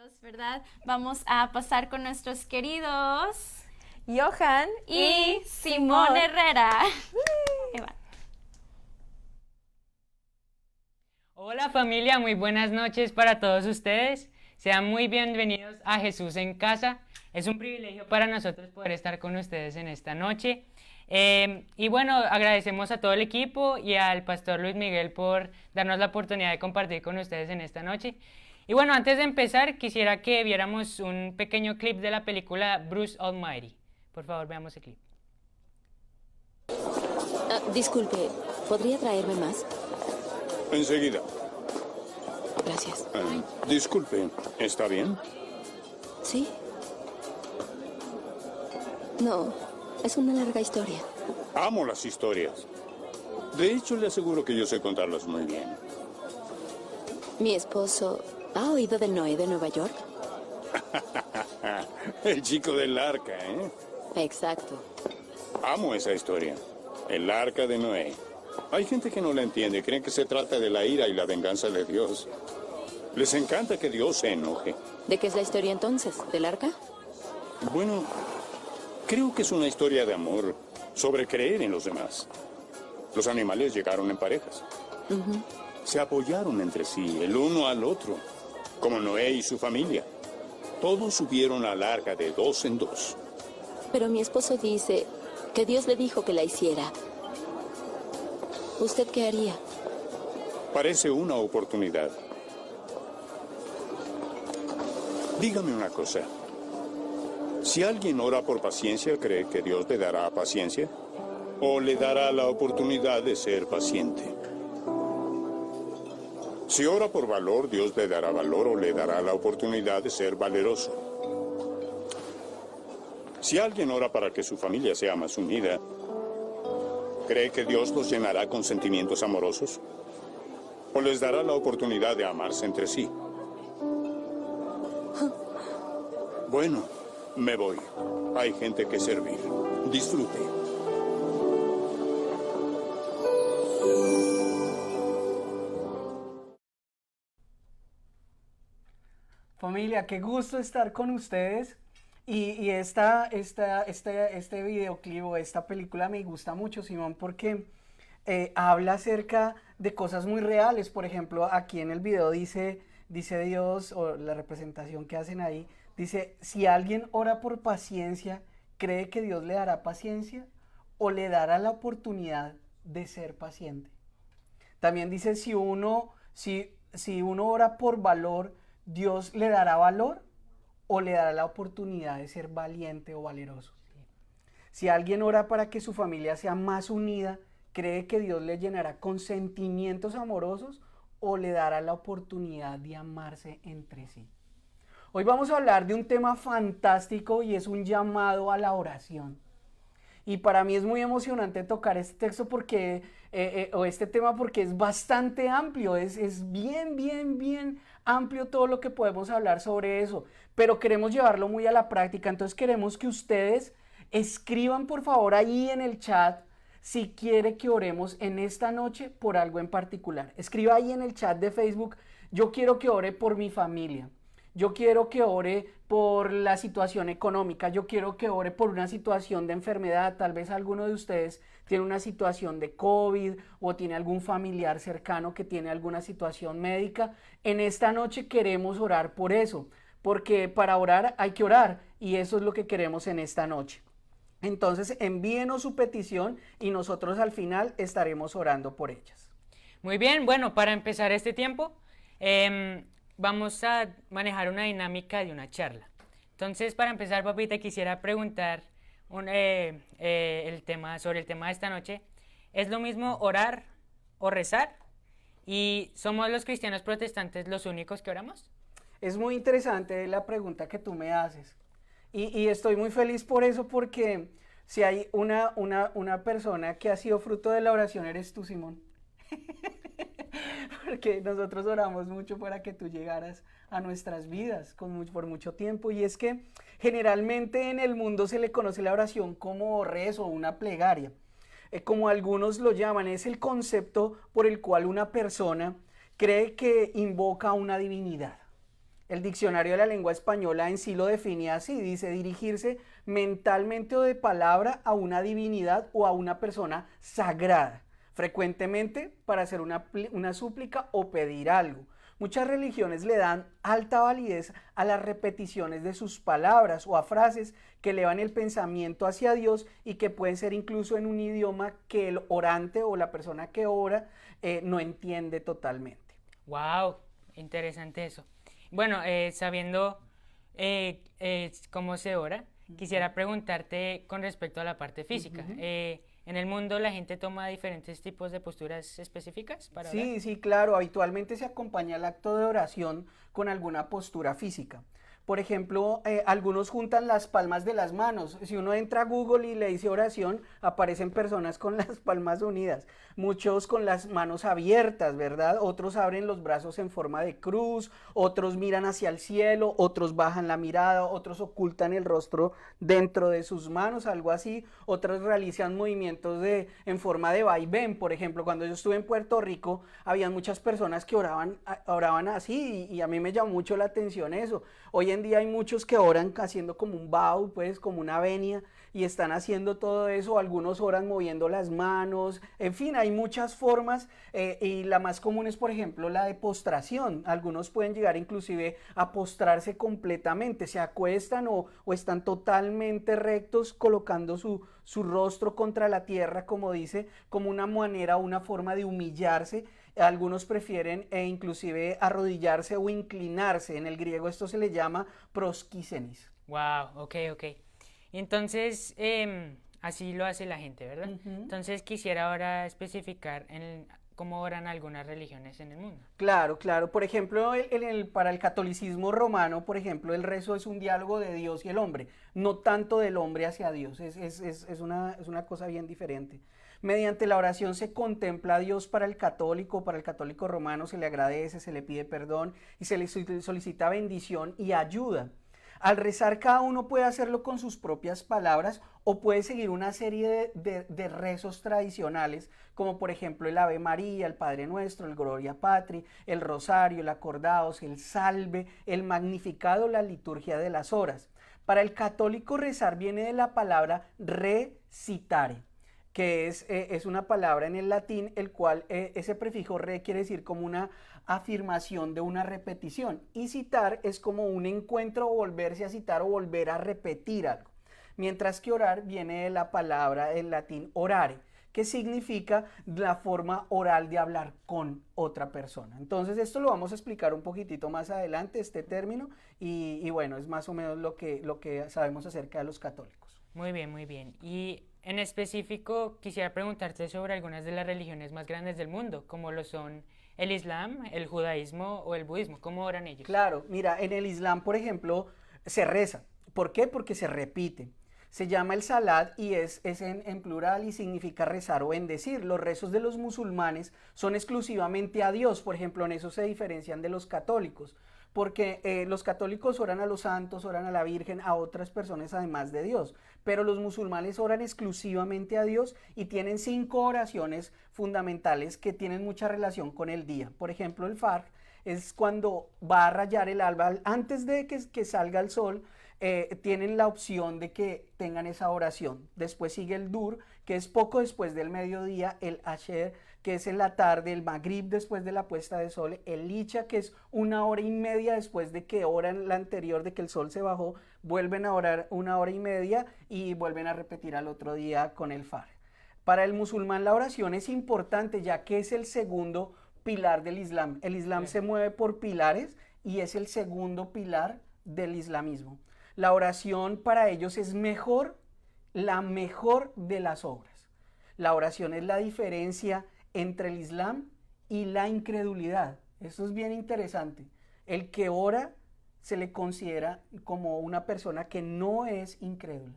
Dios, ¿verdad? Vamos a pasar con nuestros queridos Johan y Simón Herrera. Ahí va. Hola familia, muy buenas noches para todos ustedes. Sean muy bienvenidos a Jesús en Casa. Es un privilegio para nosotros poder estar con ustedes en esta noche. Y bueno, agradecemos a todo el equipo y al pastor Luis Miguel por darnos la oportunidad de compartir con ustedes en esta noche. Y bueno, antes de empezar, quisiera que viéramos un pequeño clip de la película Bruce Almighty. Por favor, veamos el clip. Disculpe, ¿podría traerme más? Enseguida. Gracias. Disculpe, ¿está bien? ¿Sí? No, es una larga historia. Amo las historias. De hecho, le aseguro que yo sé contarlas muy bien. Mi esposo... ¿Ha oído del Noé de Nueva York? El chico del arca, ¿eh? Exacto. Amo esa historia. El arca de Noé. Hay gente que no la entiende. Creen que se trata de la ira y la venganza de Dios. Les encanta que Dios se enoje. ¿De qué es la historia entonces? ¿Del arca? Bueno, creo que es una historia de amor, sobre creer en los demás. Los animales llegaron en parejas. Se apoyaron entre sí, el uno al otro, como Noé y su familia. Todos subieron al arca de dos en dos. Pero mi esposo dice que Dios le dijo que la hiciera. ¿Usted qué haría? Parece una oportunidad. Dígame una cosa. Si alguien ora por paciencia, ¿cree que Dios le dará paciencia? ¿O le dará la oportunidad de ser paciente? Si ora por valor, Dios le dará valor o le dará la oportunidad de ser valeroso. Si alguien ora para que su familia sea más unida, ¿cree que Dios los llenará con sentimientos amorosos? ¿O les dará la oportunidad de amarse entre sí? Bueno, me voy. Hay gente que servir. Disfrute. Familia, qué gusto estar con ustedes. Y este videoclip o esta película me gusta mucho, Simón, porque habla acerca de cosas muy reales. Por ejemplo, aquí en el video dice Dios, o la representación que hacen ahí, dice, si alguien ora por paciencia, ¿cree que Dios le dará paciencia o le dará la oportunidad de ser paciente? También dice, si uno ora por valor, ¿Dios le dará valor o le dará la oportunidad de ser valiente o valeroso? Si alguien ora para que su familia sea más unida, ¿cree que Dios le llenará con sentimientos amorosos o le dará la oportunidad de amarse entre sí? Hoy vamos a hablar de un tema fantástico y es un llamado a la oración. Y para mí es muy emocionante tocar este texto porque, o este tema porque es bastante amplio, es bien amplio todo lo que podemos hablar sobre eso, pero queremos llevarlo muy a la práctica. Entonces queremos que ustedes escriban por favor ahí en el chat si quiere que oremos en esta noche por algo en particular. Escriba ahí en el chat de Facebook, yo quiero que ore por mi familia. Yo quiero que ore por la situación económica, yo quiero que ore por una situación de enfermedad. Tal vez alguno de ustedes tiene una situación de COVID o tiene algún familiar cercano que tiene alguna situación médica. En esta noche queremos orar por eso, porque para orar hay que orar y eso es lo que queremos en esta noche. Entonces envíenos su petición y nosotros al final estaremos orando por ellas. Muy bien, bueno, para empezar este tiempo, vamos a manejar una dinámica de una charla. Entonces, para empezar, papi, te quisiera preguntar sobre el tema de esta noche. ¿Es lo mismo orar o rezar? ¿Y somos los cristianos protestantes los únicos que oramos? Es muy interesante la pregunta que tú me haces. Y estoy muy feliz por eso, porque si hay una persona que ha sido fruto de la oración, eres tú, Simón. Porque nosotros oramos mucho para que tú llegaras a nuestras vidas por mucho tiempo. Y es que generalmente en el mundo se le conoce la oración como rezo o una plegaria. Como algunos lo llaman, es el concepto por el cual una persona cree que invoca a una divinidad. El diccionario de la lengua española en sí lo define así, dice dirigirse mentalmente o de palabra a una divinidad o a una persona sagrada, frecuentemente para hacer una súplica o pedir algo. Muchas religiones le dan alta validez a las repeticiones de sus palabras o a frases que elevan el pensamiento hacia Dios y que pueden ser incluso en un idioma que el orante o la persona que ora no entiende totalmente. Wow, interesante eso. Bueno, sabiendo cómo se ora, quisiera preguntarte con respecto a la parte física. ¿En el mundo la gente toma diferentes tipos de posturas específicas para orar? Sí, sí, claro. Habitualmente se acompaña el acto de oración con alguna postura física. Por ejemplo, algunos juntan las palmas de las manos. Si uno entra a Google y le dice oración, aparecen personas con las palmas unidas. Muchos con las manos abiertas, ¿verdad? Otros abren los brazos en forma de cruz, otros miran hacia el cielo, otros bajan la mirada, otros ocultan el rostro dentro de sus manos, algo así. Otros realizan movimientos en forma de vaivén. Por ejemplo, cuando yo estuve en Puerto Rico, había muchas personas que oraban así y a mí me llamó mucho la atención eso. Hoy en día hay muchos que oran haciendo como un bow, pues como una venia, y están haciendo todo eso. Algunos oran moviendo las manos, en fin, hay muchas formas y la más común es, por ejemplo, la de postración. Algunos pueden llegar inclusive a postrarse completamente, se acuestan o están totalmente rectos, colocando su rostro contra la tierra, como dice, como una manera, una forma de humillarse. Algunos prefieren inclusive arrodillarse o inclinarse. En el griego esto se le llama prosquícenis. Wow, ok. Y entonces, así lo hace la gente, ¿verdad? Entonces quisiera ahora especificar cómo oran algunas religiones en el mundo. Claro. Por ejemplo, para el catolicismo romano, por ejemplo, el rezo es un diálogo de Dios y el hombre, no tanto del hombre hacia Dios. Es una cosa bien diferente. Mediante la oración se contempla a Dios para el católico romano se le agradece, se le pide perdón y se le solicita bendición y ayuda. Al rezar cada uno puede hacerlo con sus propias palabras o puede seguir una serie de rezos tradicionales, como por ejemplo el Ave María, el Padre Nuestro, el Gloria Patri, el Rosario, el Acordaos, el Salve, el Magnificado, la liturgia de las horas. Para el católico rezar viene de la palabra recitare, que es una palabra en el latín, el cual ese prefijo re quiere decir como una afirmación de una repetición, y citar es como un encuentro o volverse a citar o volver a repetir algo, mientras que orar viene de la palabra en latín orare, que significa la forma oral de hablar con otra persona. Entonces esto lo vamos a explicar un poquitito más adelante, este término, y bueno, es más o menos lo que sabemos acerca de los católicos. Muy bien. Y en específico quisiera preguntarte sobre algunas de las religiones más grandes del mundo, como lo son el Islam, el judaísmo o el budismo. ¿Cómo oran ellos? Claro, mira, en el Islam, por ejemplo, se reza. ¿Por qué? Porque se repite. Se llama el salat y es en plural y significa rezar o bendecir. Los rezos de los musulmanes son exclusivamente a Dios. Por ejemplo, en eso se diferencian de los católicos, porque los católicos oran a los santos, oran a la Virgen, a otras personas además de Dios, pero los musulmanes oran exclusivamente a Dios y tienen 5 oraciones fundamentales que tienen mucha relación con el día. Por ejemplo, el Fajr es cuando va a rayar el alba, antes de que salga el sol, tienen la opción de que tengan esa oración. Después sigue el Dur, que es poco después del mediodía, el Asher, que es en la tarde, el Maghrib después de la puesta de sol, el Isha, que es 1 hora y media después de que oran la anterior, de que el sol se bajó, vuelven a orar 1 hora y media y vuelven a repetir al otro día con el Fajr. Para el musulmán la oración es importante, ya que es el segundo pilar del Islam. El Islam se mueve por pilares y es el segundo pilar del islamismo. La oración para ellos es la mejor de las obras. La oración es la diferencia entre el Islam y la incredulidad. Esto es bien interesante. El que ora se le considera como una persona que no es incrédula.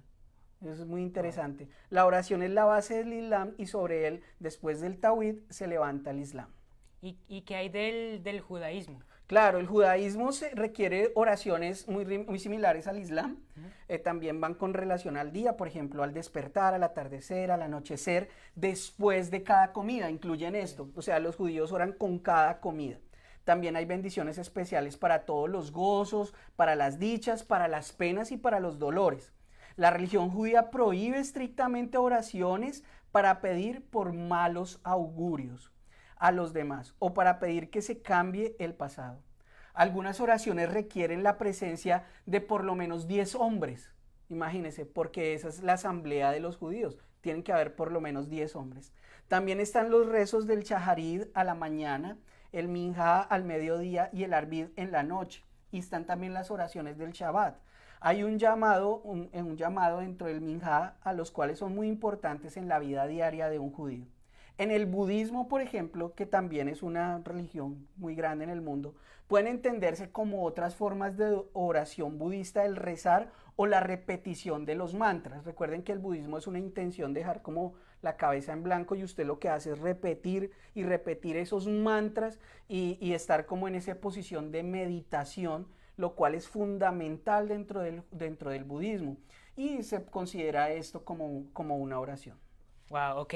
Eso es muy interesante. La oración es la base del Islam y sobre él, después del Tawhid, se levanta el Islam. ¿Y qué hay del judaísmo? Claro, el judaísmo requiere oraciones muy similares al Islam. También van con relación al día, por ejemplo, al despertar, al atardecer, al anochecer, después de cada comida, incluyen esto. O sea, los judíos oran con cada comida. También hay bendiciones especiales para todos los gozos, para las dichas, para las penas y para los dolores. La religión judía prohíbe estrictamente oraciones para pedir por malos augurios a los demás o para pedir que se cambie el pasado. Algunas oraciones requieren la presencia de por lo menos 10 hombres. Imagínense, porque esa es la asamblea de los judíos. Tienen que haber por lo menos 10 hombres. También están los rezos del Shaharid a la mañana, el Minjá al mediodía y el Arvid en la noche. Y están también las oraciones del Shabbat. Hay un llamado dentro del Minjá a los cuales son muy importantes en la vida diaria de un judío. En el budismo, por ejemplo, que también es una religión muy grande en el mundo, pueden entenderse como otras formas de oración budista, el rezar o la repetición de los mantras. Recuerden que el budismo es una intención de dejar como la cabeza en blanco y usted lo que hace es repetir y repetir esos mantras y estar como en esa posición de meditación, lo cual es fundamental dentro del budismo y se considera esto como una oración. Wow, ok.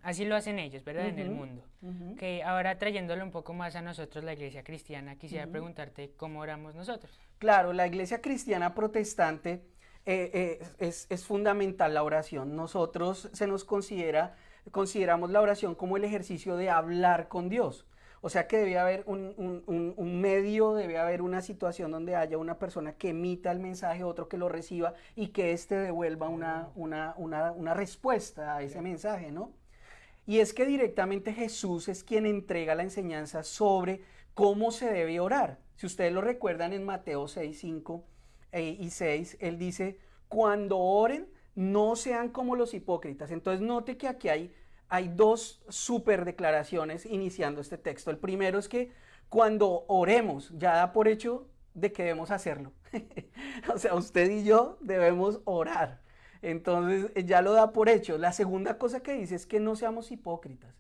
Así lo hacen ellos, ¿verdad? En el mundo. Okay, ahora trayéndolo un poco más a nosotros, la iglesia cristiana, quisiera preguntarte cómo oramos nosotros. Claro, la iglesia cristiana protestante es fundamental la oración. Nosotros consideramos la oración como el ejercicio de hablar con Dios. O sea que debe haber un medio, debe haber una situación donde haya una persona que emita el mensaje, otro que lo reciba y que éste devuelva una respuesta a ese mensaje, ¿no? Y es que directamente Jesús es quien entrega la enseñanza sobre cómo se debe orar. Si ustedes lo recuerdan en Mateo 6, 5 y 6, él dice, cuando oren, no sean como los hipócritas. Entonces note que aquí hay dos súper declaraciones iniciando este texto. El primero es que cuando oremos, ya da por hecho de que debemos hacerlo. O sea, usted y yo debemos orar. Entonces ya lo da por hecho. La segunda cosa que dice es que no seamos hipócritas.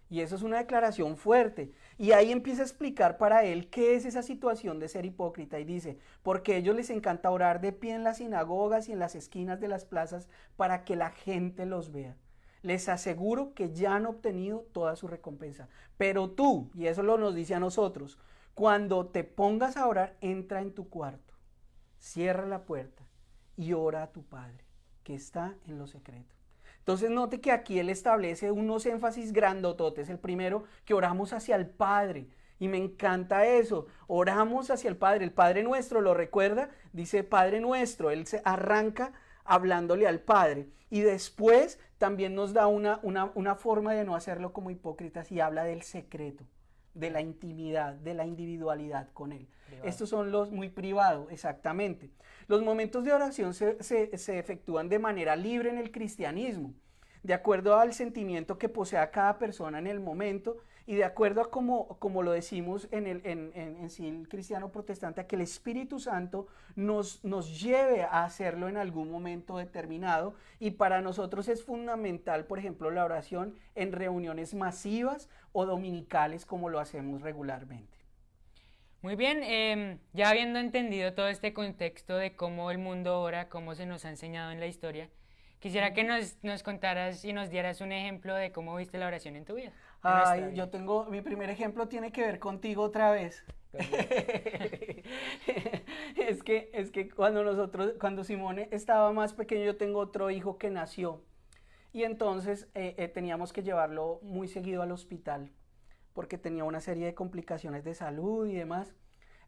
Y eso es una declaración fuerte. Y ahí empieza a explicar para él qué es esa situación de ser hipócrita. Y dice, porque a ellos les encanta orar de pie en las sinagogas y en las esquinas de las plazas para que la gente los vea. Les aseguro que ya han obtenido toda su recompensa. Pero tú, y eso lo nos dice a nosotros, cuando te pongas a orar, entra en tu cuarto, cierra la puerta y ora a tu Padre, que está en lo secreto. Entonces note que aquí él establece unos énfasis grandototes. El primero, que oramos hacia el Padre. Y me encanta eso, oramos hacia el Padre. El Padre nuestro, ¿lo recuerda? Dice Padre nuestro, él se arranca hablándole al Padre. Y después también nos da una forma de no hacerlo como hipócritas y habla del secreto, de la intimidad, de la individualidad con Él. Privado. Estos son los muy privados, exactamente. Los momentos de oración se efectúan de manera libre en el cristianismo, de acuerdo al sentimiento que posea cada persona en el momento y de acuerdo a como lo decimos en sí el cristiano protestante, a que el Espíritu Santo nos lleve a hacerlo en algún momento determinado. Y para nosotros es fundamental, por ejemplo, la oración en reuniones masivas o dominicales como lo hacemos regularmente. Muy bien, ya habiendo entendido todo este contexto de cómo el mundo ora, cómo se nos ha enseñado en la historia, quisiera que nos contaras y nos dieras un ejemplo de cómo viste la oración en tu vida. Ay, mi primer ejemplo tiene que ver contigo otra vez. Es que cuando Simone estaba más pequeño, yo tengo otro hijo que nació. Y entonces teníamos que llevarlo muy seguido al hospital, porque tenía una serie de complicaciones de salud y demás.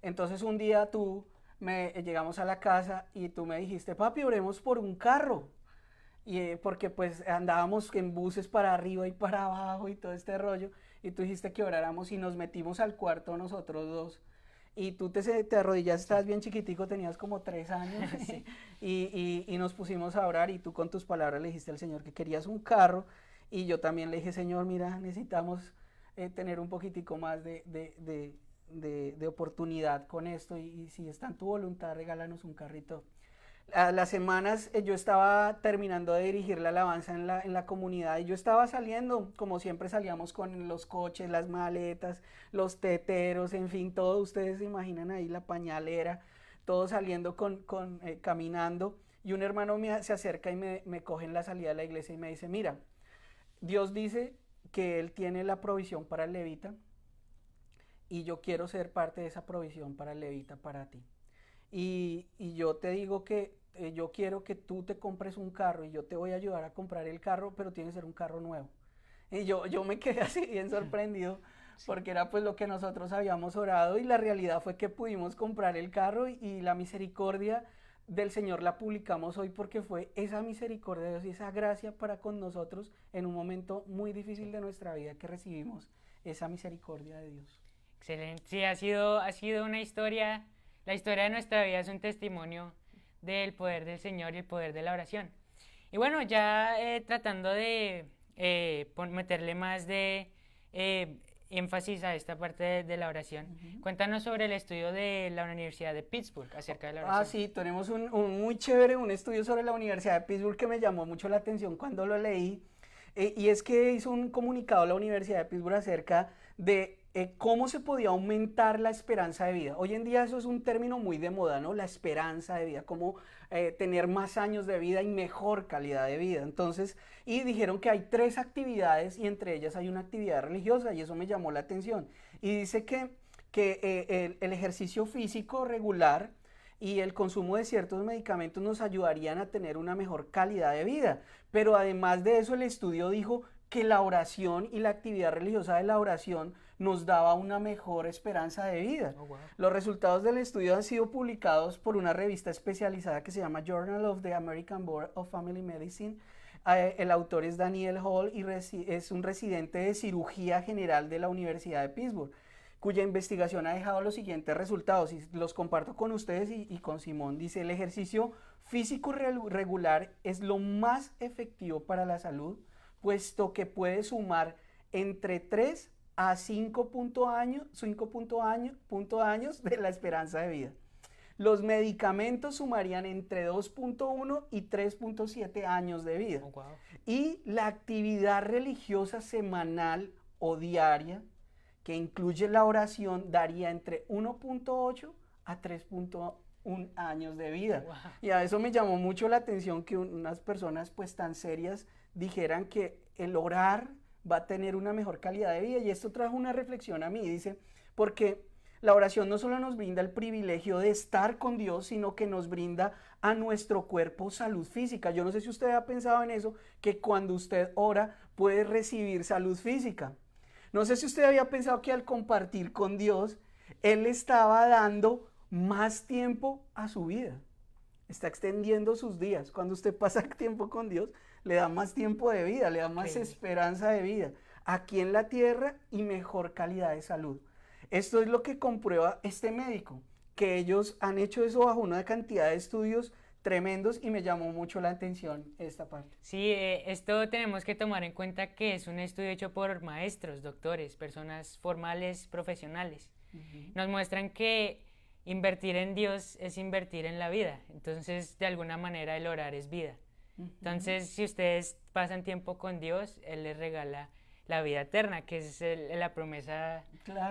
Entonces un día llegamos a la casa y tú me dijiste, papi, oremos por un carro. Y porque pues andábamos en buses para arriba y para abajo y todo este rollo, y tú dijiste que oráramos y nos metimos al cuarto nosotros dos, y tú te arrodillaste, estabas bien chiquitico, tenías como 3 años, sí. y nos pusimos a orar y tú con tus palabras le dijiste al Señor que querías un carro, y yo también le dije, Señor, mira, necesitamos tener un poquitico más de oportunidad con esto, y si está en tu voluntad, regálanos un carrito. A las semanas yo estaba terminando de dirigir la alabanza en la comunidad y yo estaba saliendo, como siempre salíamos con los coches, las maletas, los teteros, en fin, todo, ustedes se imaginan ahí la pañalera, todos saliendo caminando, y un hermano se acerca y me coge en la salida de la iglesia y me dice, mira, Dios dice que Él tiene la provisión para el levita y yo quiero ser parte de esa provisión para el levita, para ti. Y yo te digo que yo quiero que tú te compres un carro y yo te voy a ayudar a comprar el carro, pero tiene que ser un carro nuevo. Y yo me quedé así bien sorprendido porque era pues lo que nosotros habíamos orado y la realidad fue que pudimos comprar el carro y la misericordia del Señor la publicamos hoy porque fue esa misericordia de Dios y esa gracia para con nosotros en un momento muy difícil de nuestra vida que recibimos esa misericordia de Dios. Excelente. Sí, ha sido una historia, la historia de nuestra vida es un testimonio del poder del Señor y el poder de la oración. Y bueno, ya tratando de meterle más de énfasis a esta parte de la oración, cuéntanos sobre el estudio de la Universidad de Pittsburgh acerca de la oración. Ah, sí, tenemos un muy chévere, un estudio sobre la Universidad de Pittsburgh que me llamó mucho la atención cuando lo leí. Y es que hizo un comunicado la Universidad de Pittsburgh acerca de cómo se podía aumentar la esperanza de vida. Hoy en día eso es un término muy de moda, ¿no? La esperanza de vida, cómo tener más años de vida y mejor calidad de vida. Entonces, y dijeron que hay 3 actividades y entre ellas hay una actividad religiosa y eso me llamó la atención. Y dice que el ejercicio físico regular y el consumo de ciertos medicamentos nos ayudarían a tener una mejor calidad de vida. Pero además de eso, el estudio dijo que la oración y la actividad religiosa de la oración nos daba una mejor esperanza de vida. Oh, wow. Los resultados del estudio han sido publicados por una revista especializada que se llama Journal of the American Board of Family Medicine. El autor es Daniel Hall y es un residente de cirugía general de la Universidad de Pittsburgh, cuya investigación ha dejado los siguientes resultados y los comparto con ustedes y con Simón. Dice, el ejercicio físico regular es lo más efectivo para la salud, puesto que puede sumar entre 3 a 5 años de la esperanza de vida. Los medicamentos sumarían entre 2.1 y 3.7 años de vida. Oh, wow. Y la actividad religiosa semanal o diaria, que incluye la oración, daría entre 1.8 a 3.1 años de vida. Wow. Y a eso me llamó mucho la atención que unas personas pues tan serias dijeran que el orar va a tener una mejor calidad de vida. Y esto trajo una reflexión a mí, dice, porque la oración no solo nos brinda el privilegio de estar con Dios, sino que nos brinda a nuestro cuerpo salud física. Yo no sé si usted ha pensado en eso, que cuando usted ora puede recibir salud física. No sé si usted había pensado que al compartir con Dios, Él le estaba dando más tiempo a su vida. Está extendiendo sus días. Cuando usted pasa tiempo con Dios, le da más tiempo de vida, le da más esperanza de vida. Aquí en la tierra y mejor calidad de salud. Esto es lo que comprueba este médico, que ellos han hecho eso bajo una cantidad de estudios tremendos y me llamó mucho la atención esta parte. Sí, esto tenemos que tomar en cuenta que es un estudio hecho por maestros, doctores, personas formales, profesionales. Nos muestran que invertir en Dios es invertir en la vida. Entonces, de alguna manera, el orar es vida. Entonces, si ustedes pasan tiempo con Dios, Él les regala la vida eterna, que es la promesa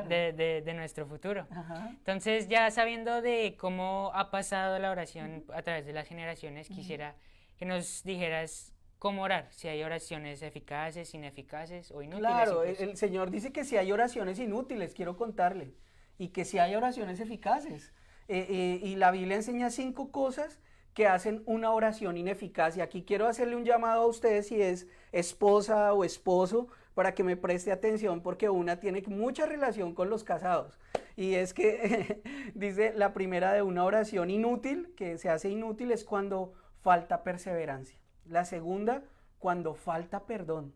de nuestro futuro. Ajá. Entonces, ya sabiendo de cómo ha pasado la oración a través de las generaciones, quisiera que nos dijeras cómo orar, si hay oraciones eficaces, ineficaces o inútiles. Claro, el Señor dice que si hay oraciones inútiles, quiero contarle, y que si hay oraciones eficaces. Y la Biblia enseña 5 cosas que hacen una oración ineficaz. Y aquí quiero hacerle un llamado a ustedes si es esposa o esposo, para que me preste atención, porque una tiene mucha relación con los casados. Y es que dice la primera de una oración inútil, que se hace inútil, es cuando falta perseverancia. La segunda, cuando falta perdón.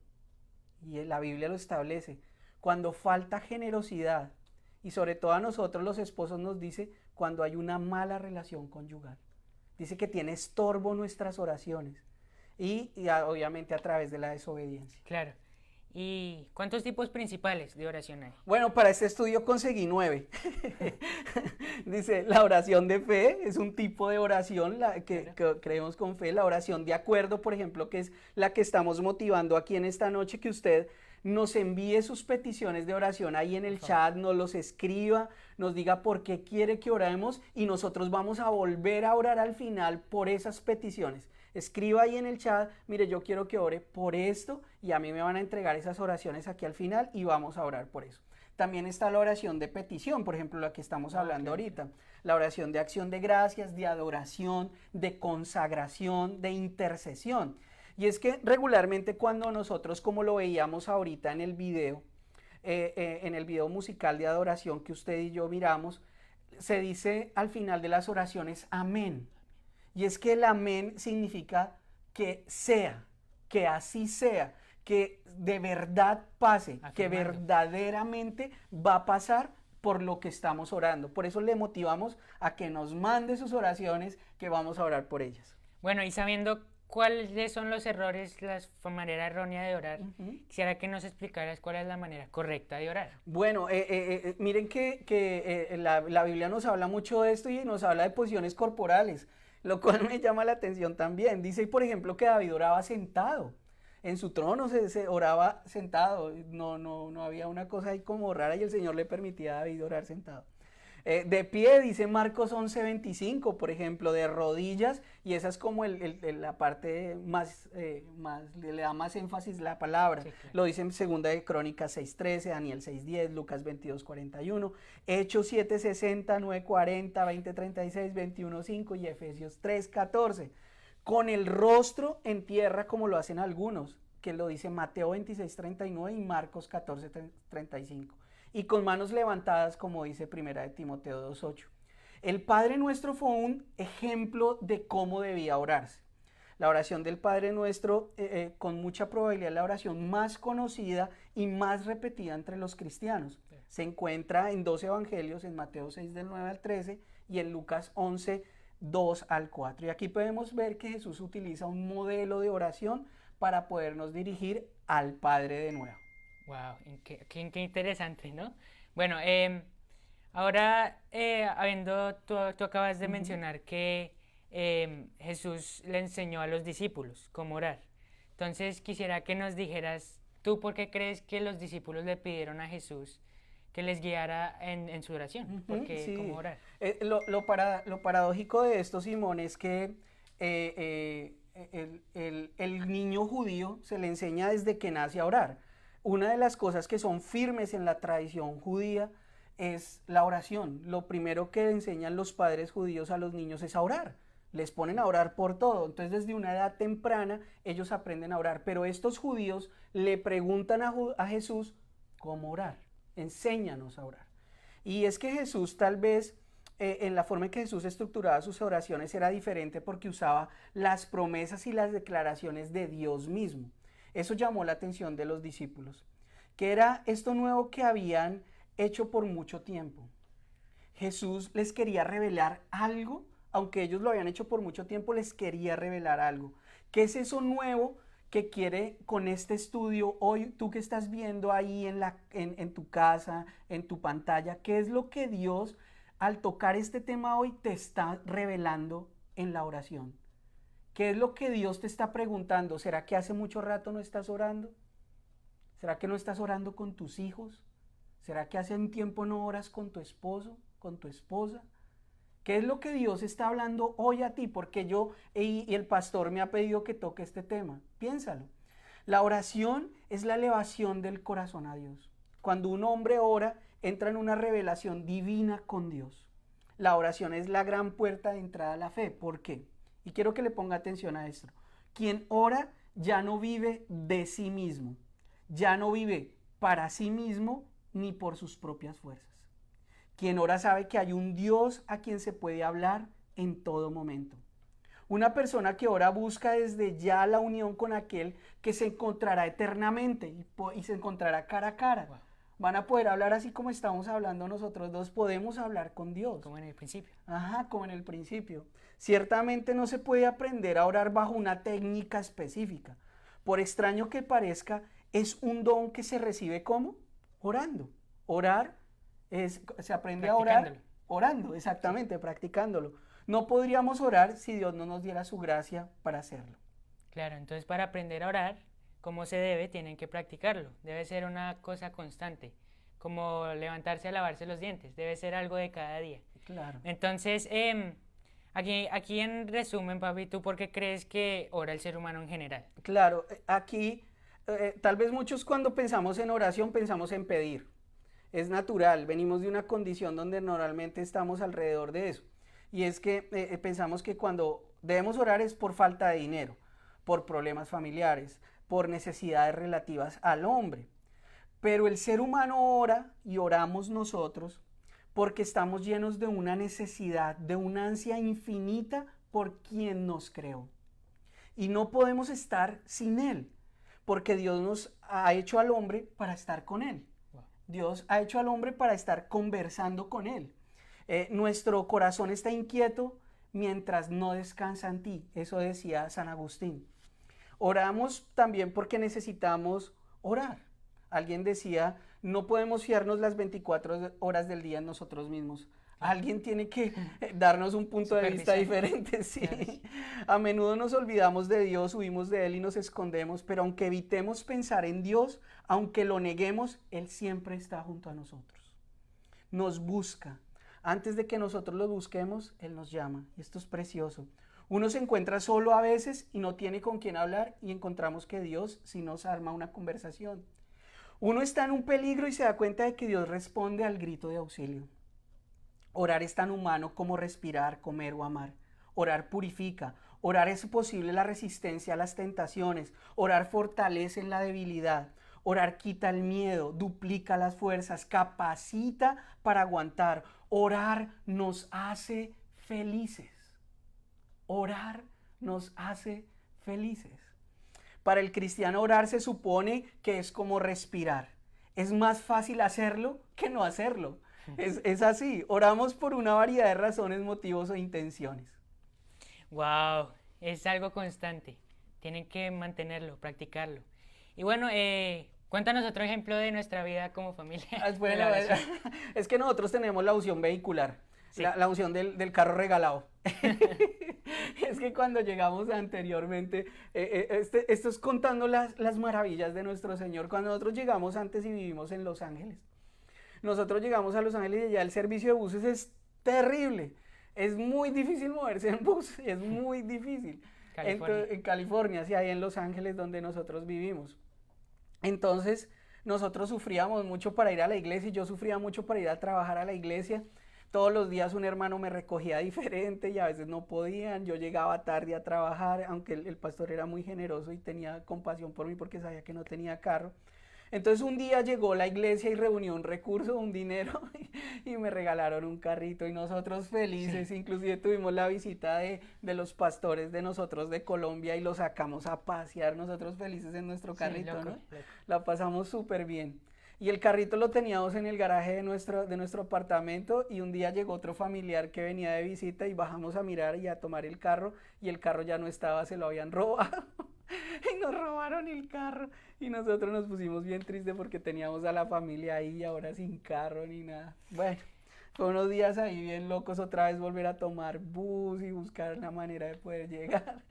Y la Biblia lo establece. Cuando falta generosidad. Y sobre todo a nosotros los esposos nos dice cuando hay una mala relación conyugal. Dice que tiene estorbo nuestras oraciones. Y obviamente a través de la desobediencia. Claro. ¿Y cuántos tipos principales de oración hay? Bueno, para este estudio conseguí 9. Dice, la oración de fe es un tipo de oración que creemos con fe. La oración de acuerdo, por ejemplo, que es la que estamos motivando aquí en esta noche, que usted nos envíe sus peticiones de oración ahí en el chat, nos los escriba, nos diga por qué quiere que oremos y nosotros vamos a volver a orar al final por esas peticiones. Escriba ahí en el chat, mire, yo quiero que ore por esto y a mí me van a entregar esas oraciones aquí al final y vamos a orar por eso. también está la oración de petición, por ejemplo, la que estamos hablando ahorita. La oración de acción de gracias, de adoración, de consagración, de intercesión. Y es que regularmente cuando nosotros, como lo veíamos ahorita en el video musical de adoración que usted y yo miramos, se dice al final de las oraciones amén. Y es que el amén significa que sea, que así sea, que de verdad pase, que verdaderamente va a pasar por lo que estamos orando. Por eso le motivamos a que nos mande sus oraciones, que vamos a orar por ellas. Bueno, y sabiendo cuáles son los errores, la manera errónea de orar, quisiera que nos explicaras cuál es la manera correcta de orar. Bueno, miren que la Biblia nos habla mucho de esto y nos habla de posiciones corporales, lo cual me llama la atención también. Dice, por ejemplo, que David oraba sentado. En su trono se oraba sentado, no había una cosa ahí como rara y el Señor le permitía a David orar sentado. De pie, dice Marcos 11:25, por ejemplo, de rodillas, y esa es como la parte más, le da más énfasis la palabra. Sí, claro. Lo dice en 2 de Crónicas 6:13, Daniel 6:10, Lucas 22:41, Hechos 7:60, 9:40, 20:36, 21:5 y Efesios 3:14. Con el rostro en tierra como lo hacen algunos, que lo dice Mateo 26:39 y Marcos 14:35. Y con manos levantadas, como dice 1 de Timoteo 2:8. El Padre Nuestro fue un ejemplo de cómo debía orarse. La oración del Padre Nuestro, con mucha probabilidad, es la oración más conocida y más repetida entre los cristianos. Sí. Se encuentra en 2 evangelios, en Mateo 6, del 9 al 13, y en Lucas 11, 2 al 4. Y aquí podemos ver que Jesús utiliza un modelo de oración para podernos dirigir al Padre de nuevo. Wow, qué interesante, ¿no? Bueno, ahora, tú acabas de mencionar que Jesús le enseñó a los discípulos cómo orar. Entonces, quisiera que nos dijeras, ¿tú por qué crees que los discípulos le pidieron a Jesús que les guiara en su oración? Porque, sí. ¿cómo orar? Lo paradójico de esto, Simón, es que el niño judío se le enseña desde que nace a orar. Una de las cosas que son firmes en la tradición judía es la oración. Lo primero que enseñan los padres judíos a los niños es a orar. Les ponen a orar por todo. Entonces, desde una edad temprana, ellos aprenden a orar. Pero estos judíos le preguntan a Jesús cómo orar. Enséñanos a orar. Y es que Jesús tal vez, en la forma en que Jesús estructuraba sus oraciones era diferente porque usaba las promesas y las declaraciones de Dios mismo. Eso llamó la atención de los discípulos, que era esto nuevo que habían hecho por mucho tiempo. Jesús les quería revelar algo, aunque ellos lo habían hecho por mucho tiempo, les quería revelar algo. ¿Qué es eso nuevo que quiere con este estudio hoy, tú que estás viendo ahí en tu casa, en tu pantalla? ¿Qué es lo que Dios, al tocar este tema hoy, te está revelando en la oración? ¿Qué es lo que Dios te está preguntando? ¿Será que hace mucho rato no estás orando? ¿Será que no estás orando con tus hijos? ¿Será que hace un tiempo no oras con tu esposo, con tu esposa? ¿Qué es lo que Dios está hablando hoy a ti? Porque yo y el pastor me ha pedido que toque este tema. Piénsalo. La oración es la elevación del corazón a Dios. Cuando un hombre ora, entra en una revelación divina con Dios. La oración es la gran puerta de entrada a la fe. ¿Por qué? Y quiero que le ponga atención a esto. Quien ora ya no vive de sí mismo, ya no vive para sí mismo ni por sus propias fuerzas. Quien ora sabe que hay un Dios a quien se puede hablar en todo momento. Una persona que ora busca desde ya la unión con aquel que se encontrará eternamente y se encontrará cara a cara. Wow. Van a poder hablar así como estamos hablando nosotros dos, podemos hablar con Dios. Como en el principio. Ajá, como en el principio. Ciertamente no se puede aprender a orar bajo una técnica específica. Por extraño que parezca, es un don que se recibe ¿cómo? Orando. Orar, se aprende a orar orando, exactamente, sí. Practicándolo. No podríamos orar si Dios no nos diera su gracia para hacerlo. Claro, entonces para aprender a orar como se debe, tienen que practicarlo. Debe ser una cosa constante, como levantarse a lavarse los dientes. Debe ser algo de cada día. Claro. Entonces, aquí en resumen, papi, ¿tú por qué crees que ora el ser humano en general? Claro, aquí tal vez muchos cuando pensamos en oración pensamos en pedir. es natural, venimos de una condición donde normalmente estamos alrededor de eso. Y es que pensamos que cuando debemos orar es por falta de dinero, por problemas familiares, por necesidades relativas al hombre. Pero el ser humano ora y oramos nosotros porque estamos llenos de una necesidad, de una ansia infinita por quien nos creó. Y no podemos estar sin Él, porque Dios nos ha hecho al hombre para estar con Él. Dios ha hecho al hombre para estar conversando con Él. Nuestro corazón está inquieto mientras no descansa en ti. Eso decía San Agustín. Oramos también porque necesitamos orar. Alguien decía, no podemos fiarnos las 24 horas del día en nosotros mismos. Alguien tiene que darnos un punto de vista diferente, sí. A menudo nos olvidamos de Dios, huimos de Él y nos escondemos, pero aunque evitemos pensar en Dios, aunque lo neguemos, Él siempre está junto a nosotros. Nos busca. Antes de que nosotros lo busquemos, Él nos llama. Y esto es precioso. Uno se encuentra solo a veces y no tiene con quién hablar y encontramos que Dios sí nos arma una conversación. Uno está en un peligro y se da cuenta de que Dios responde al grito de auxilio. Orar es tan humano como respirar, comer o amar. Orar purifica. Orar es posible la resistencia a las tentaciones. Orar fortalece la debilidad. Orar quita el miedo, duplica las fuerzas, capacita para aguantar. Orar nos hace felices. Orar nos hace felices. Para el cristiano orar se supone que es como respirar. Es más fácil hacerlo que no hacerlo. Es así. Oramos por una variedad de razones, motivos o intenciones. Wow, es algo constante. Tienen que mantenerlo, practicarlo. Y bueno, cuéntanos otro ejemplo de nuestra vida como familia. Bueno, es que nosotros tenemos la unción vehicular, sí. la unción del carro regalado. Es que cuando llegamos anteriormente, esto es contando las maravillas de nuestro Señor. Cuando nosotros llegamos antes y vivimos en Los Ángeles, nosotros llegamos a Los Ángeles y allá el servicio de buses es terrible. Es muy difícil moverse en bus, es muy difícil. En California, sí, ahí en Los Ángeles donde nosotros vivimos. Entonces, nosotros sufríamos mucho para ir a la iglesia y yo sufría mucho para ir a trabajar a la iglesia. Todos los días un hermano me recogía diferente y a veces no podían. Yo llegaba tarde a trabajar, aunque el pastor era muy generoso y tenía compasión por mí porque sabía que no tenía carro. Entonces un día llegó la iglesia y reunió un recurso, un dinero, y me regalaron un carrito y nosotros felices. Sí. Inclusive tuvimos la visita de los pastores de nosotros de Colombia y los sacamos a pasear, nosotros felices en nuestro carrito, sí, loco. La pasamos súper bien. Y el carrito lo teníamos en el garaje de nuestro apartamento y un día llegó otro familiar que venía de visita y bajamos a mirar y a tomar el carro y el carro ya no estaba, se lo habían robado. Y nos robaron el carro y nosotros nos pusimos bien tristes porque teníamos a la familia ahí y ahora sin carro ni nada. Bueno, fue unos días ahí bien locos, otra vez volver a tomar bus y buscar la manera de poder llegar.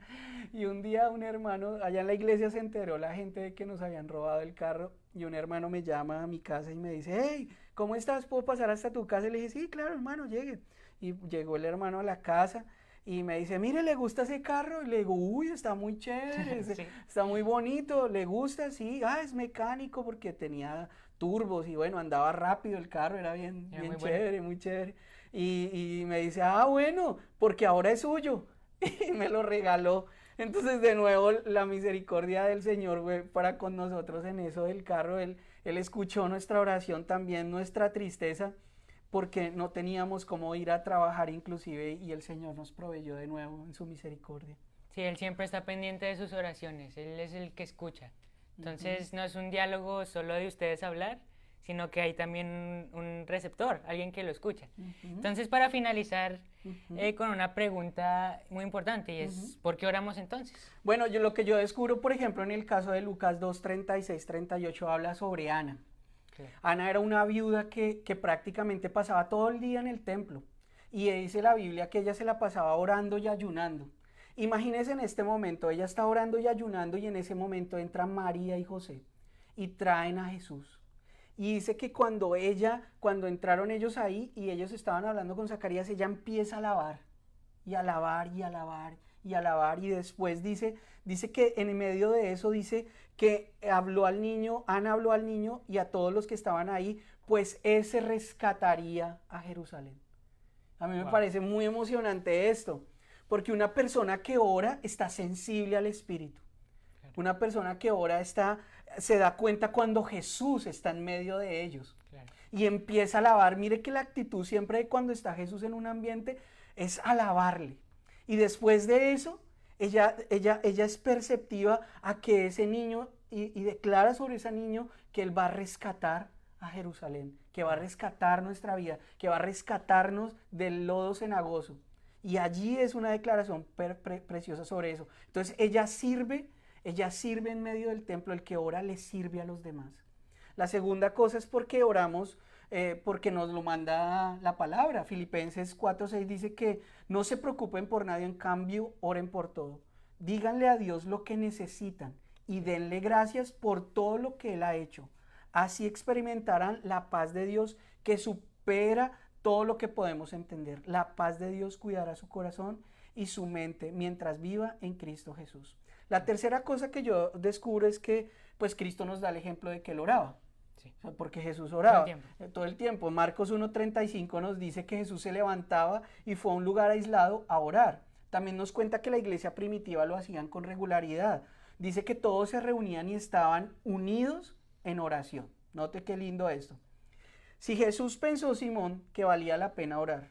Y un día un hermano, allá en la iglesia se enteró la gente de que nos habían robado el carro y un hermano me llama a mi casa y me dice, hey, ¿cómo estás? ¿Puedo pasar hasta tu casa? Y le dije, sí, claro, hermano, llegue. Y llegó el hermano a la casa. Y me dice, mire, ¿le gusta ese carro? Y le digo, uy, está muy chévere, sí. Está muy bonito, ¿le gusta? Sí, es mecánico porque tenía turbos y bueno, andaba rápido el carro, era bien chévere, bueno. Muy chévere. Y me dice, bueno, porque ahora es suyo. Y me lo regaló. Entonces, de nuevo, la misericordia del Señor fue para con nosotros en eso del carro. Él escuchó nuestra oración también, nuestra tristeza, porque no teníamos cómo ir a trabajar inclusive y el Señor nos proveyó de nuevo en su misericordia. Sí, Él siempre está pendiente de sus oraciones, Él es el que escucha. Entonces no es un diálogo solo de ustedes hablar, sino que hay también un receptor, alguien que lo escucha. Entonces para finalizar con una pregunta muy importante y es ¿por qué oramos entonces? Bueno, lo que yo descubro, por ejemplo, en el caso de Lucas 2, 36, 38 habla sobre Ana. Ana era una viuda que prácticamente pasaba todo el día en el templo y dice la Biblia que ella se la pasaba orando y ayunando. Imagínense en este momento, ella está orando y ayunando y en ese momento entran María y José y traen a Jesús. Y dice que cuando entraron ellos ahí y ellos estaban hablando con Zacarías, ella empieza a alabar y alabar y alabar y alabar y después dice que en medio de eso dice que Ana habló al niño y a todos los que estaban ahí pues ese rescataría a Jerusalén. A mí me Wow. parece muy emocionante esto, porque una persona que ora está sensible al Espíritu. Una persona que ora se da cuenta cuando Jesús está en medio de ellos. Claro. Y empieza a alabar. Mire que la actitud siempre cuando está Jesús en un ambiente es alabarle. Y después de eso, ella es perceptiva a que ese niño, y declara sobre ese niño que él va a rescatar a Jerusalén, que va a rescatar nuestra vida, que va a rescatarnos del lodo cenagoso. Y allí es una declaración preciosa sobre eso. Entonces ella sirve en medio del templo, el que ora le sirve a los demás. La segunda cosa es porque oramos, porque nos lo manda la palabra. Filipenses 4:6 dice que no se preocupen por nadie, en cambio oren por todo. Díganle a Dios lo que necesitan y denle gracias por todo lo que Él ha hecho. Así experimentarán la paz de Dios que supera todo lo que podemos entender. La paz de Dios cuidará su corazón y su mente mientras viva en Cristo Jesús. La tercera cosa que yo descubro es que pues Cristo nos da el ejemplo de que Él oraba. Sí. O sea, porque Jesús oraba Todo el tiempo. todo el tiempo. Marcos 1:35 nos dice que Jesús se levantaba y fue a un lugar aislado a orar. También nos cuenta que la iglesia primitiva lo hacían con regularidad. Dice que todos se reunían y estaban unidos en oración. Note qué lindo esto. Si Jesús pensó, Simón, que valía la pena orar,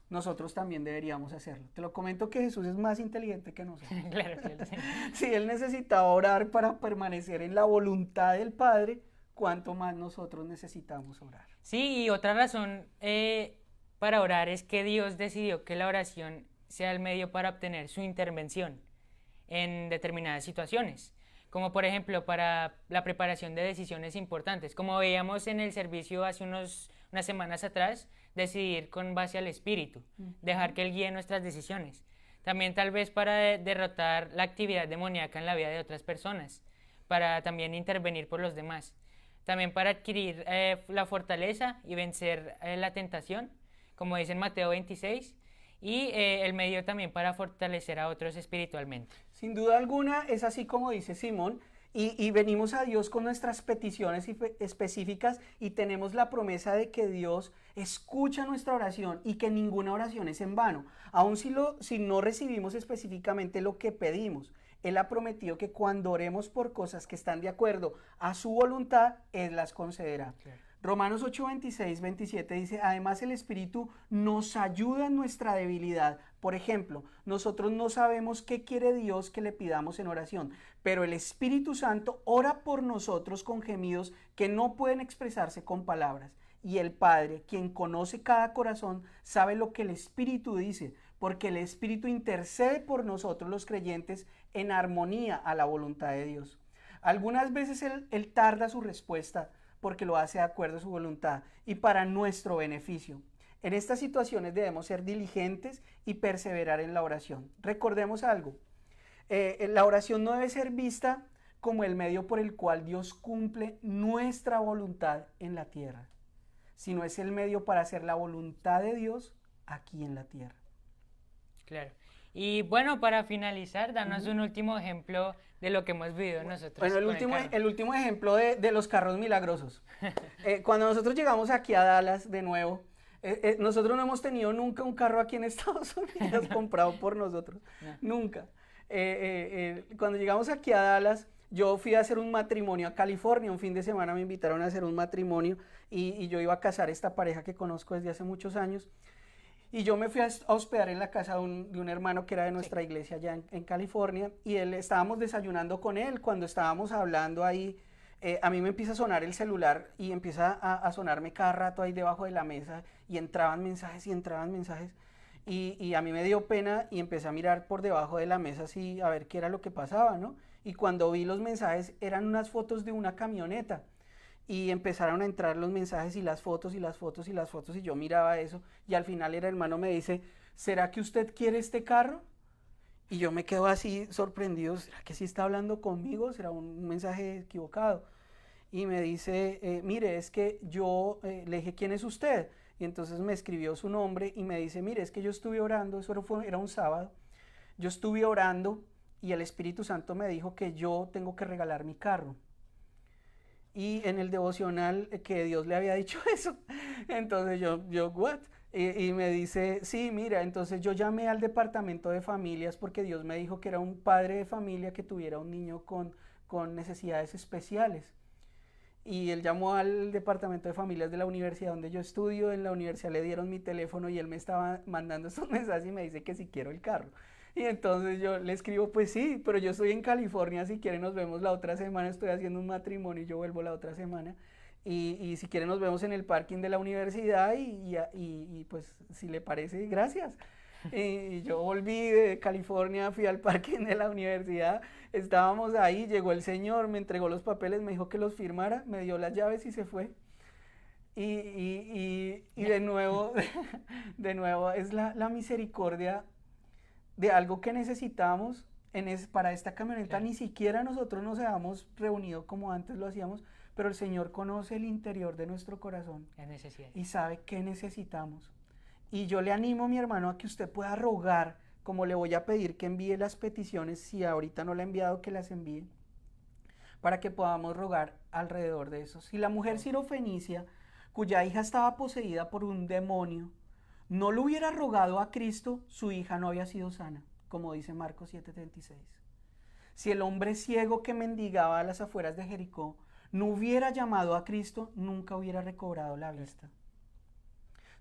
nosotros también deberíamos hacerlo. Te lo comento que Jesús es más inteligente que nosotros. Claro, claro, sí. Si Él necesitaba orar para permanecer en la voluntad del Padre, ¿cuánto más nosotros necesitamos orar? Sí, y otra razón para orar es que Dios decidió que la oración sea el medio para obtener su intervención en determinadas situaciones, como por ejemplo para la preparación de decisiones importantes, como veíamos en el servicio hace unas semanas atrás, decidir con base al Espíritu, dejar que Él guíe nuestras decisiones. También tal vez para derrotar la actividad demoníaca en la vida de otras personas, para también intervenir por los demás. También para adquirir la fortaleza y vencer la tentación, como dice en Mateo 26, y el medio también para fortalecer a otros espiritualmente. Sin duda alguna es así como dice Simón, y venimos a Dios con nuestras peticiones específicas y tenemos la promesa de que Dios escucha nuestra oración y que ninguna oración es en vano, aun si no recibimos específicamente lo que pedimos. Él ha prometido que cuando oremos por cosas que están de acuerdo a su voluntad, Él las concederá. Claro. Romanos 8, 26, 27 dice, además el Espíritu nos ayuda en nuestra debilidad. Por ejemplo, nosotros no sabemos qué quiere Dios que le pidamos en oración, pero el Espíritu Santo ora por nosotros con gemidos que no pueden expresarse con palabras. Y el Padre, quien conoce cada corazón, sabe lo que el Espíritu dice, porque el Espíritu intercede por nosotros los creyentes en armonía a la voluntad de Dios. Algunas veces Él tarda su respuesta, porque lo hace de acuerdo a su voluntad y para nuestro beneficio. En estas situaciones debemos ser diligentes y perseverar en la oración. Recordemos algo, la oración no debe ser vista como el medio por el cual Dios cumple nuestra voluntad en la tierra, sino es el medio para hacer la voluntad de Dios aquí en la tierra. Claro. Y bueno, para finalizar, danos un último ejemplo de lo que hemos vivido nosotros. Bueno, con el carro. el último ejemplo de los carros milagrosos. Cuando nosotros llegamos aquí a Dallas de nuevo, nosotros no hemos tenido nunca un carro aquí en Estados Unidos comprado por nosotros. No. Nunca. Cuando llegamos aquí a Dallas, yo fui a hacer un matrimonio a California. Un fin de semana me invitaron a hacer un matrimonio y yo iba a casar a esta pareja que conozco desde hace muchos años. Y yo me fui a hospedar en la casa de un hermano que era de nuestra iglesia allá en California, y estábamos desayunando con él. Cuando estábamos hablando ahí, a mí me empieza a sonar el celular y empieza a sonarme cada rato ahí debajo de la mesa, y entraban mensajes y a mí me dio pena y empecé a mirar por debajo de la mesa así a ver qué era lo que pasaba, ¿no? Y cuando vi los mensajes eran unas fotos de una camioneta. Y empezaron a entrar los mensajes y las fotos y las fotos y las fotos, y yo miraba eso, y al final el hermano me dice, ¿será que usted quiere este carro? Y yo me quedo así sorprendido, ¿será que sí está hablando conmigo? ¿Será un mensaje equivocado? Y me dice, mire, es que yo le dije, ¿quién es usted? Y entonces me escribió su nombre y me dice, mire, es que yo estuve orando, era un sábado, yo estuve orando y el Espíritu Santo me dijo que yo tengo que regalar mi carro. y en el devocional que Dios le había dicho eso. Entonces ¿what? Y me dice, sí, mira, entonces yo llamé al departamento de familias porque Dios me dijo que era un padre de familia que tuviera un niño con necesidades especiales. Y él llamó al departamento de familias de la universidad donde yo estudio. En la universidad le dieron mi teléfono y él me estaba mandando estos mensajes y me dice que si quiero el carro. Y entonces yo le escribo, pues sí, pero yo estoy en California, si quiere nos vemos la otra semana, estoy haciendo un matrimonio y yo vuelvo la otra semana. Y si quiere nos vemos en el parking de la universidad y pues si le parece, gracias. Y yo volví de California, fui al parking de la universidad, estábamos ahí, llegó el señor, me entregó los papeles, me dijo que los firmara, me dio las llaves y se fue. Y de nuevo, de nuevo es la misericordia de algo que necesitamos para esta camioneta. Claro. Ni siquiera nosotros nos habíamos reunido como antes lo hacíamos, pero el Señor conoce el interior de nuestro corazón y sabe qué necesitamos. Y yo le animo, mi hermano, a que usted pueda rogar, como le voy a pedir que envíe las peticiones, si ahorita no la ha enviado, que las envíe, para que podamos rogar alrededor de eso. Si la mujer sirofenicia, cuya hija estaba poseída por un demonio, no le hubiera rogado a Cristo, su hija no había sido sana, como dice Marcos 7:36. Si el hombre ciego que mendigaba a las afueras de Jericó no hubiera llamado a Cristo, nunca hubiera recobrado la vista.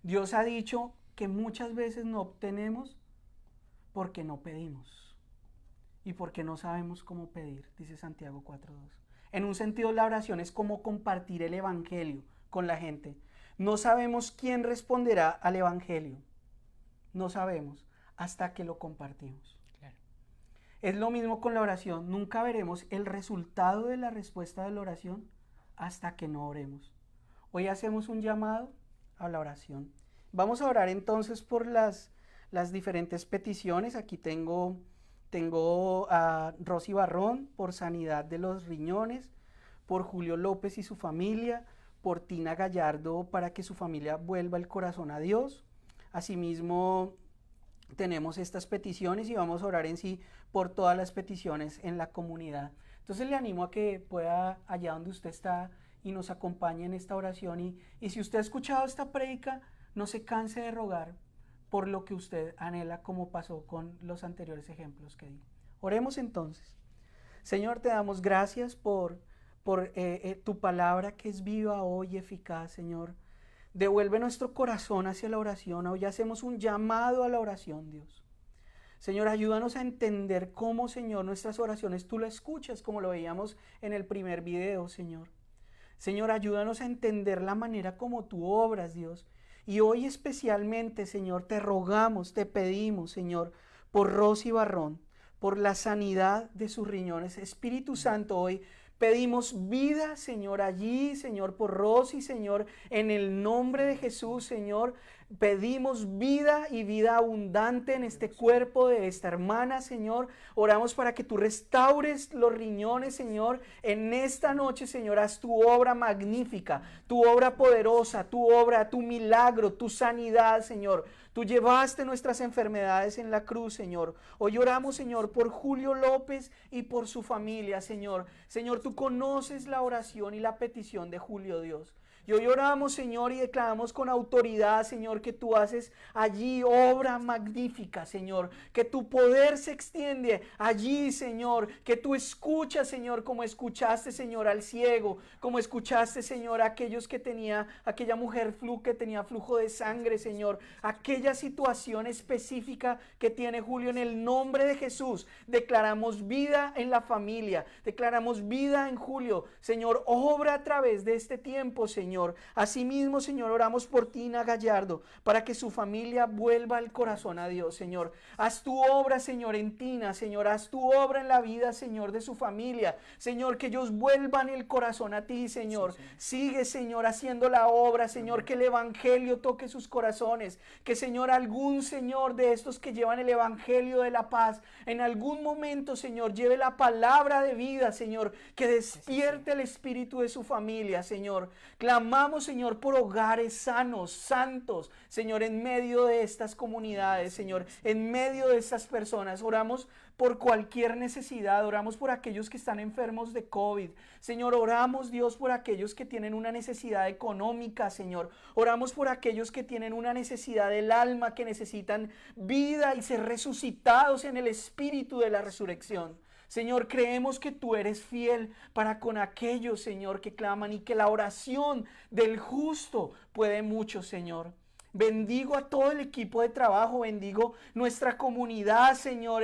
Dios ha dicho que muchas veces no obtenemos porque no pedimos y porque no sabemos cómo pedir, dice Santiago 4:2. En un sentido, la oración es como compartir el evangelio con la gente. No sabemos quién responderá al evangelio, no sabemos hasta que lo compartimos. Claro. Es lo mismo con la oración, nunca veremos el resultado de la respuesta de la oración hasta que no oremos. Hoy hacemos un llamado a la oración. Vamos a orar entonces por las diferentes peticiones. Aquí tengo a Rosy Barrón por sanidad de los riñones, por Julio López y su familia, por Tina Gallardo para que su familia vuelva el corazón a Dios. Asimismo, tenemos estas peticiones y vamos a orar en sí por todas las peticiones en la comunidad. Entonces le animo a que pueda allá donde usted está y nos acompañe en esta oración. Y si usted ha escuchado esta prédica, no se canse de rogar por lo que usted anhela, como pasó con los anteriores ejemplos que di. Oremos entonces. Señor, te damos gracias por tu palabra que es viva hoy y eficaz, Señor. Devuelve nuestro corazón hacia la oración. Hoy hacemos un llamado a la oración, Dios. Señor, ayúdanos a entender cómo, Señor, nuestras oraciones tú las escuchas, como lo veíamos en el primer video, Señor. Señor, ayúdanos a entender la manera como tú obras, Dios. Y hoy especialmente, Señor, te rogamos, te pedimos, Señor, por Rosy Barrón, por la sanidad de sus riñones. Espíritu Santo, hoy pedimos vida, Señor, allí, Señor, por Rosy, Señor, en el nombre de Jesús, Señor. Pedimos vida y vida abundante en este cuerpo de esta hermana, Señor. Oramos para que tú restaures los riñones, Señor. En esta noche, Señor, haz tu obra magnífica, tu obra poderosa, tu obra, tu milagro, tu sanidad, Señor. Tú llevaste nuestras enfermedades en la cruz, Señor. Hoy oramos, Señor, por Julio López y por su familia, Señor. Señor, tú conoces la oración y la petición de Julio, Dios. Y hoy oramos, Señor, y declaramos con autoridad, Señor, que tú haces allí obra magnífica, Señor. Que tu poder se extiende allí, Señor. Que tú escuchas, Señor, como escuchaste, Señor, al ciego. Como escuchaste, Señor, a aquellos que aquella mujer que tenía flujo de sangre, Señor. Aquella situación específica que tiene Julio, en el nombre de Jesús. Declaramos vida en la familia. Declaramos vida en Julio. Señor, obra a través de este tiempo, Señor. Asimismo, Señor, oramos por Tina Gallardo, para que su familia vuelva el corazón a Dios, Señor. Haz tu obra, Señor, en Tina, Señor. Haz tu obra en la vida, Señor, de su familia. Señor, que ellos vuelvan el corazón a ti, Señor. Sí, sigue, Señor, haciendo la obra, Señor, que el evangelio toque sus corazones. Que, Señor, algún, Señor, de estos que llevan el evangelio de la paz, en algún momento, Señor, lleve la palabra de vida, Señor. Que despierte el espíritu de su familia, Señor. Clamamos Clamamos, Señor, por hogares sanos, santos, Señor, en medio de estas comunidades, Señor, en medio de estas personas. Oramos por cualquier necesidad, oramos por aquellos que están enfermos de COVID. Señor, oramos, Dios, por aquellos que tienen una necesidad económica, Señor. Oramos por aquellos que tienen una necesidad del alma, que necesitan vida y ser resucitados en el espíritu de la resurrección. Señor, creemos que tú eres fiel para con aquellos, Señor, que claman y que la oración del justo puede mucho, Señor. Bendigo a todo el equipo de trabajo, bendigo nuestra comunidad, Señor,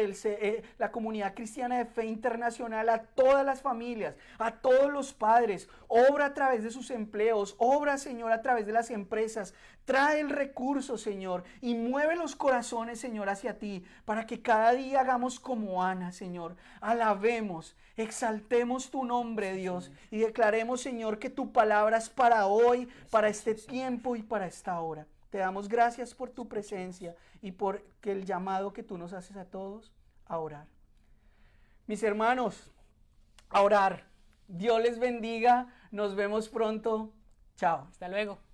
la comunidad cristiana de fe internacional, a todas las familias, a todos los padres. Obra a través de sus empleos, obra, Señor, a través de las empresas. Trae el recurso, Señor, y mueve los corazones, Señor, hacia ti, para que cada día hagamos como Ana, Señor. Alabemos, exaltemos tu nombre, Dios, y declaremos, Señor, que tu palabra es para hoy, para este tiempo y para esta hora. Te damos gracias por tu presencia y por el llamado que tú nos haces a todos a orar. Mis hermanos, a orar. Dios les bendiga. Nos vemos pronto. Chao. Hasta luego.